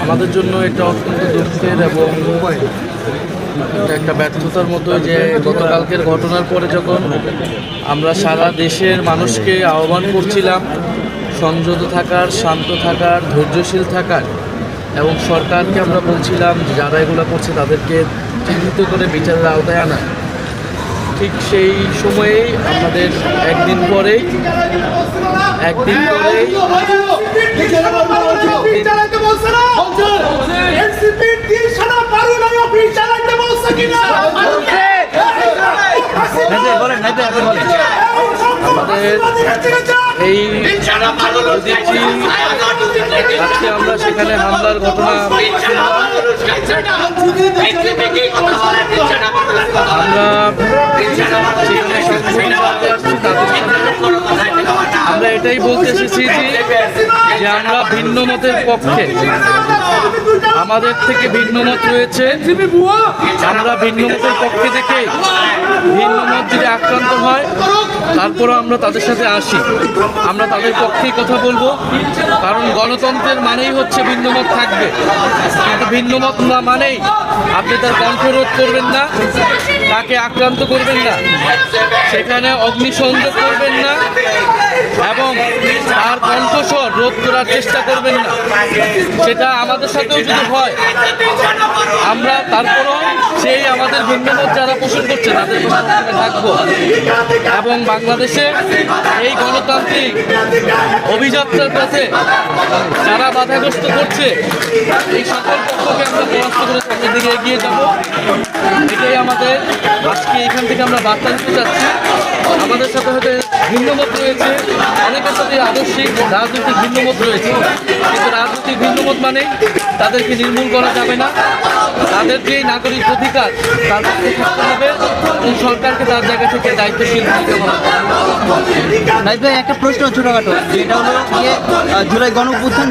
আমাদের জন্য এটা অত্যন্ত দুঃখের এবং এটা একটা ব্যর্থতার মতো যে গতকালকের ঘটনার পরে যখন আমরা সারা দেশের মানুষকে আহ্বান করছিলাম সংযত থাকার, শান্ত থাকার, ধৈর্যশীল থাকার, এবং সরকারকে আমরা বলছিলাম যে যারা এগুলো করছে তাদেরকে চিহ্নিত করে বিচারের আওতায় আনা, ঠিক সেই সময়েই আমাদের একদিন পরেই আমাদের এই আজকে আমরা সেখানে হামলার ঘটনা আমরা এটাই বলতে এসেছি যে আমরা ভিন্ন মতের পক্ষে, আমাদের থেকে ভিন্ন মত রয়েছে, আমরা ভিন্ন মতের পক্ষে থেকে ভিন্ন মত যদি আক্রান্ত হয় তারপরও আমরা তাদের সাথে আসি, আমরা তাদের পক্ষেই কথা বলবো। কারণ গণতন্ত্রের মানেই হচ্ছে ভিন্ন মত থাকবে, কিন্তু ভিন্ন মত না মানেই আপনি তার কণ্ঠরোধ করবেন না, তাকে আক্রান্ত করবেন না, সেখানে অগ্নিসংযোগ করবেন না এবং তার কণ্ঠস্বর রোধ করার চেষ্টা করবেন না। সেটা আমাদের সাথেও যদি হয় আমরা তারপরও সেই আমাদের ভিন্নমত যারা পোষণ করছে তাদের পক্ষে থাকবো এবং বাংলাদেশে এই গণতান্ত্রিক অভিযাত্রার পথে যারা বাধাগ্রস্ত করছে এই সকল পক্ষকে আমরা পরাস্ত করে সামনের দিকে এগিয়ে যাব। এটাই আমাদের আজকে এখান থেকে আমরা বার্তা দিতে চাচ্ছি। আমাদের সাথে হয়তো ভিন্নমত রয়েছে, অনেকের সাথে আদর্শিক রাজনৈতিক ভিন্নমত রয়েছে, কিন্তু রাজনৈতিক ভিন্নমত মানে তাদেরকে নির্মূল করা যাবে না, তাদেরকে নাগরিক অধিকার তার পক্ষে থাকতে হবে এবং সরকারকে তার জায়গা থেকে দায়িত্বশীল দিতে হবে। একটা প্রশ্ন ছোটখাটো, যেটা হলো জুলাই গণ অভ্যুত্থান